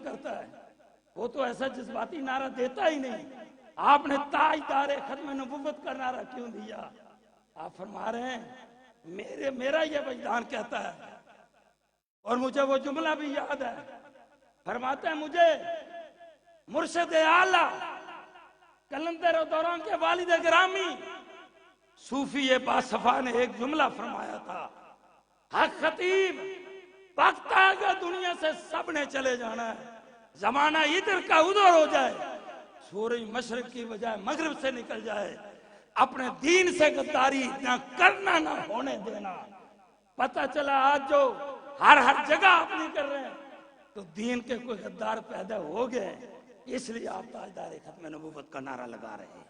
کرتا ہے، وہ تو ایسا جذباتی نعرہ دیتا ہی نہیں. آپ نے تاجدار ختم نبوت کا نعرہ کیوں دیا؟ آپ فرما رہے ہیں میرا یہ وجدان کہتا ہے، اور مجھے وہ جملہ بھی یاد ہے. فرماتے ہیں مجھے مرشد اعلیٰ قلندر دوران کے والد گرامی صوفی باصفا نے ایک جملہ فرمایا تھا، حق خطیب وقت آگا دنیا سے سب نے چلے جانا ہے، زمانہ ادھر کا ادھر ہو جائے، سورج مشرق کی بجائے مغرب سے نکل جائے، اپنے دین سے غداری نہ کرنا نہ ہونے دینا. پتہ چلا آج جو ہر جگہ آپ نہیں کر رہے ہیں تو دین کے کوئی غدار پیدا ہو گئے، اس لیے آپ تاجدار ختم نبوت کا نعرہ لگا رہے ہیں.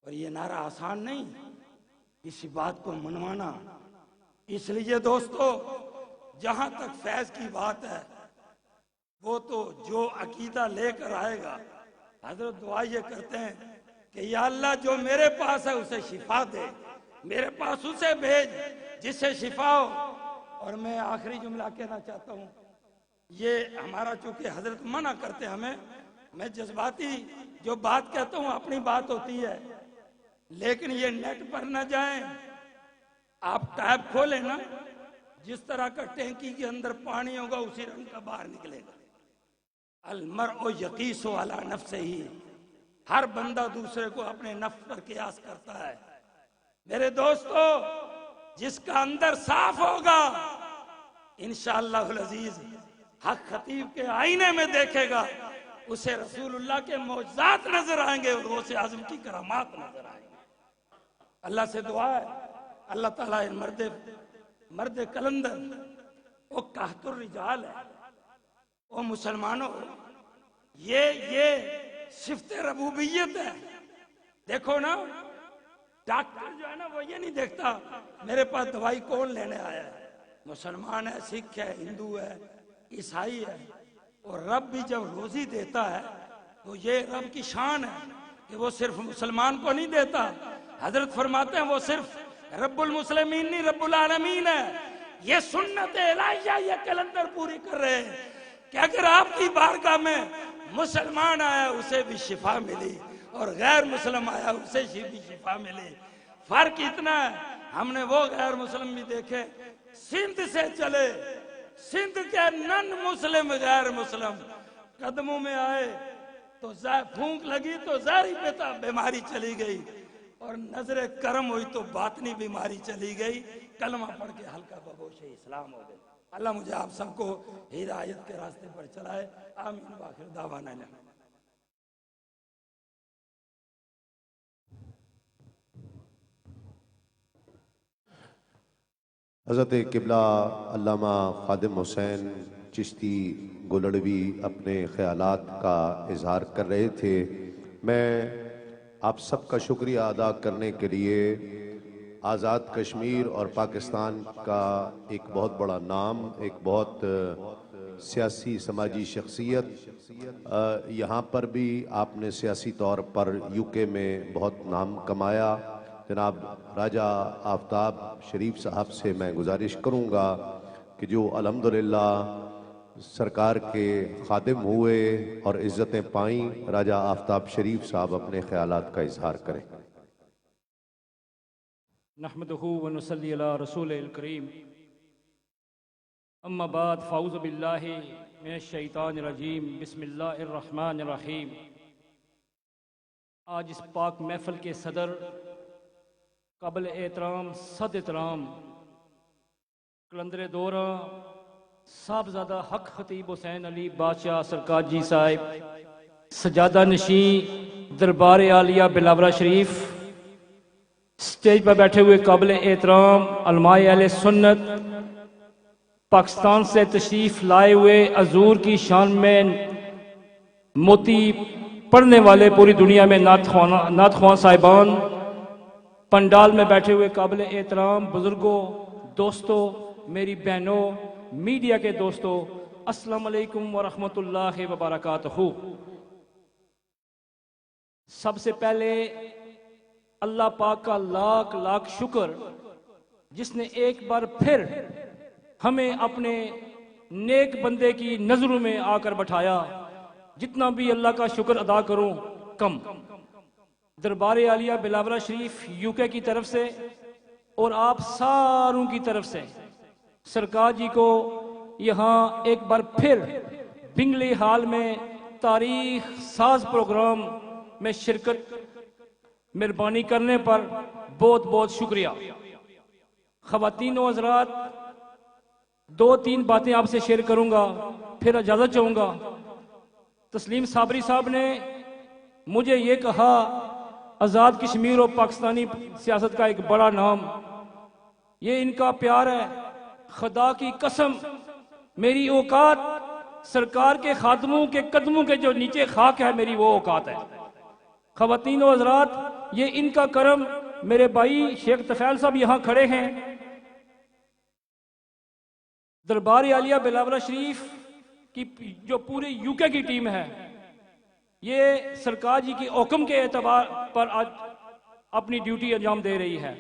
اور یہ نعرہ آسان نہیں اسی بات کو منوانا. اس لیے دوستو جہاں تک فیض کی بات ہے وہ تو جو عقیدہ لے کر آئے گا، حضرت دعا یہ کرتے ہیں کہ یا اللہ جو میرے پاس ہے اسے شفا دے، میرے پاس اسے بھیج جس سے شفا ہو. اور میں آخری جملہ کہنا چاہتا ہوں، یہ ہمارا چونکہ حضرت منع کرتے ہمیں، میں جذباتی جو بات کہتا ہوں اپنی بات ہوتی ہے، لیکن یہ نیٹ پر نہ جائیں. آپ ٹیپ کھولیں نا، جس طرح کا ٹینکی کے اندر پانی ہوگا اسی رنگ کا باہر نکلے گا. المرء یقیس علی نفسہ، ہر بندہ دوسرے کو اپنے نفس پر قیاس کرتا ہے. میرے دوستو جس کا اندر صاف ہوگا انشاءاللہ العزیز حق خطیب کے آئینے میں دیکھے گا، اسے رسول اللہ کے معجزات نظر آئیں گے اور غوث اعظم کی کرامات نظر آئیں گے. اللہ سے دعا ہے اللہ تعالیٰ مرد کلندر وہ قحط الرجال ہے. وہ مسلمانوں یہ صفت ربوبیت ہے. دیکھو نا ڈاکٹر جو ہے نا وہ یہ نہیں دیکھتا میرے پاس دوائی کون لینے آیا ہے، مسلمان ہے، سکھ ہے، ہندو ہے، عیسائی ہے. اور رب بھی جب روزی دیتا ہے تو یہ رب کی شان ہے کہ وہ صرف مسلمان کو نہیں دیتا. حضرت فرماتے ہیں وہ صرف رب المسلمین نہیں رب العالمین ہے. یہ سنت الہیہ یہ کلندر پوری کر رہے ہیں کہ اگر آپ کی بارگاہ میں مسلمان آیا اسے بھی شفا ملی اور غیر مسلم آیا اسے بھی شفا ملی. فرق اتنا ہے ہم نے وہ غیر مسلم بھی دیکھے سندھ سے چلے، سندھ کے نن مسلم غیر مسلم قدموں میں آئے تو پھونک لگی تو ظاہری بیماری چلی گئی، اور نظر کرم ہوئی تو باطنی بیماری چلی گئی. کلمہ پڑھ کے ہلکا بگوش اسلام ہو گئے. اللہ مجھے آپ سب کو ہدایت کے راستے پر چلائے. آمین وآخر دعوانا الحمدللہ. حضرت قبلہ علامہ خادم حسین چشتی گولڑوی اپنے خیالات کا اظہار کر رہے تھے. میں آپ سب کا شکریہ ادا کرنے کے لیے آزاد کشمیر اور پاکستان کا ایک بہت بڑا نام، ایک بہت سیاسی سماجی شخصیت، یہاں پر بھی آپ نے سیاسی طور پر یو کے میں بہت نام کمایا، جناب راجہ آفتاب شریف صاحب سے میں گزارش کروں گا کہ جو الحمدللہ سرکار کے خادم ہوئے اور عزتیں پائیں، راجہ آفتاب شریف صاحب اپنے خیالات کا اظہار کریں. نحمدہ ونصلی علی رسول الکریم، اما بعد فاعوذ باللہ من الشیطان الرجیم، بسم اللہ الرحمن الرحیم. آج اس پاک محفل کے صدر قابل احترام صد احترام قلندر دورہ صاحبزادہ حق خطیب حسین علی بادشاہ سرکار جی صاحب، سجادہ نشین دربار عالیہ بلاورہ شریف، سٹیج پر بیٹھے ہوئے قابل احترام علماء اہل سنت، پاکستان سے تشریف لائے ہوئے حضور کی شان میں موتی پڑھنے والے پوری دنیا میں نعت خواں صاحبان، پنڈال میں بیٹھے ہوئے قابل احترام بزرگوں، دوستوں، میری بہنوں، میڈیا کے دوستوں، السلام علیکم ورحمۃ اللہ وبرکاتہ. سب سے پہلے اللہ پاک کا لاکھ لاکھ شکر جس نے ایک بار پھر ہمیں اپنے نیک بندے کی نظروں میں آ کر بٹھایا، جتنا بھی اللہ کا شکر ادا کروں کم۔ دربار عالیہ بلاورہ شریف یو کے کی طرف سے اور آپ ساروں کی طرف سے سرکار جی کو یہاں ایک بار پھر بنگلی ہال میں تاریخ ساز پروگرام میں شرکت مہربانی کرنے پر بہت بہت شکریہ۔ خواتین و حضرات، 2-3 باتیں آپ سے شیئر کروں گا، پھر اجازت چاہوں گا۔ تسلیم صابری صاحب نے مجھے یہ کہا، آزاد کشمیر اور پاکستانی سیاست کا ایک بڑا نام، یہ ان کا پیار ہے۔ خدا کی قسم میری اوقات سرکار کے خادموں کے قدموں کے جو نیچے خاک ہے، میری وہ اوقات ہے۔ خواتین و حضرات، یہ ان کا کرم۔ میرے بھائی شیخ طفیل صاحب یہاں کھڑے ہیں۔ دربار عالیہ بلاورہ شریف کی جو پورے یو کے کی ٹیم ہے، یہ سرکار جی کی حکم کے اعتبار پر آج اپنی ڈیوٹی انجام دے رہی ہے۔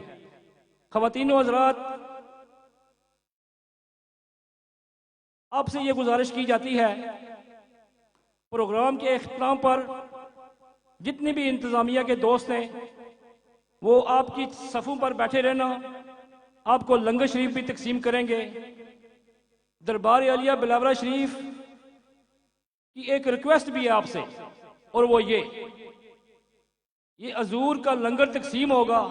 خواتین و حضرات، آپ سے یہ گزارش کی جاتی ہے، پروگرام کے اختتام پر جتنے بھی انتظامیہ کے دوست ہیں وہ آپ کی صفوں پر بیٹھے رہنا، آپ کو لنگر شریف بھی تقسیم کریں گے۔ دربار عالیہ بلاورہ شریف کی ایک ریکویسٹ بھی ہے آپ سے، اور وہ یہ حضور کا لنگر تقسیم ہوگا،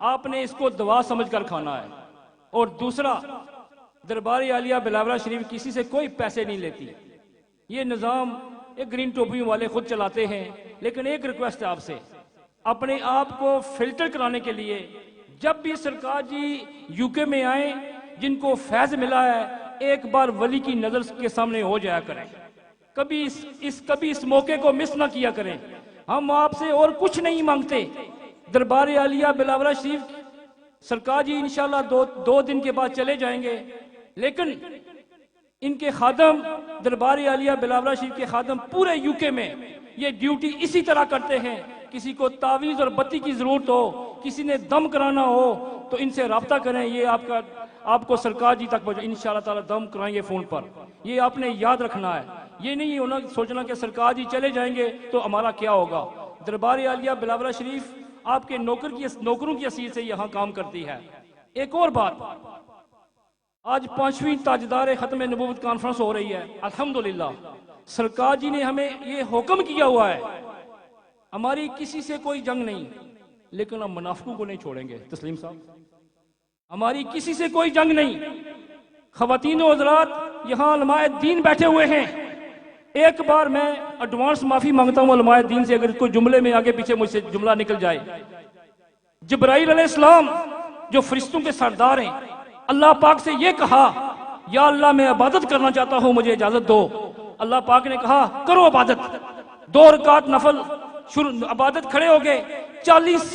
آپ نے اس کو دعا سمجھ کر کھانا ہے۔ اور دوسرا، دربار عالیہ بلاورہ شریف کسی سے کوئی پیسے نہیں لیتی، یہ نظام ایک گرین ٹوپیوں والے خود چلاتے ہیں۔ لیکن ایک ریکویسٹ ہے آپ سے، اپنے آپ کو فلٹر کرانے کے لیے جب بھی سرکار جی یو کے میں آئیں، جن کو فیض ملا ہے، ایک بار ولی کی نظر کے سامنے ہو جایا کریں، کبھی اس موقع کو مس نہ کیا کریں۔ ہم آپ سے اور کچھ نہیں مانگتے۔ دربار عالیہ بلاورہ شریف سرکار جی انشاءاللہ دو دن کے بعد چلے جائیں گے، لیکن ان کے خادم، دربار عالیہ بلاورہ شریف کے خادم پورے یو کے میں یہ ڈیوٹی اسی طرح کرتے ہیں۔ کسی کو تعویذ اور بتی کی ضرورت ہو، کسی نے دم کرانا ہو تو ان سے رابطہ کریں، یہ آپ کو سرکار جی تک انشاءاللہ تعالی دم کرائیں گے فون پر۔ یہ آپ نے یاد رکھنا ہے، یہ نہیں ہونا سوچنا کہ سرکار جی چلے جائیں گے تو ہمارا کیا ہوگا۔ دربار عالیہ بلاورہ شریف آپ کے نوکروں کی حیثیت سے یہاں کام کرتی ہے۔ ایک اور بات، آج 5ویں تاجدار ختم نبوت کانفرنس ہو رہی ہے، الحمدللہ سرکار جی نے ہمیں یہ حکم کیا ہوا ہے، ہماری کسی سے کوئی جنگ نہیں، لیکن ہم منافقوں کو نہیں چھوڑیں گے۔ تسلیم صاحب، ہماری کسی سے کوئی جنگ نہیں۔ خواتین و حضرات، یہاں علماء دین بیٹھے ہوئے ہیں، ایک بار میں ایڈوانس معافی مانگتا ہوں علماء دین سے اگر کوئی جملے میں آگے پیچھے مجھ سے جملہ نکل جائے۔ جبرائیل علیہ السلام جو فرشتوں کے سردار ہیں، اللہ پاک سے یہ کہا، یا اللہ میں عبادت کرنا چاہتا ہوں، مجھے اجازت دو۔ اللہ پاک نے کہا کرو عبادت۔ 2 رکعت نفل عبادت، کھڑے ہو گئے، 40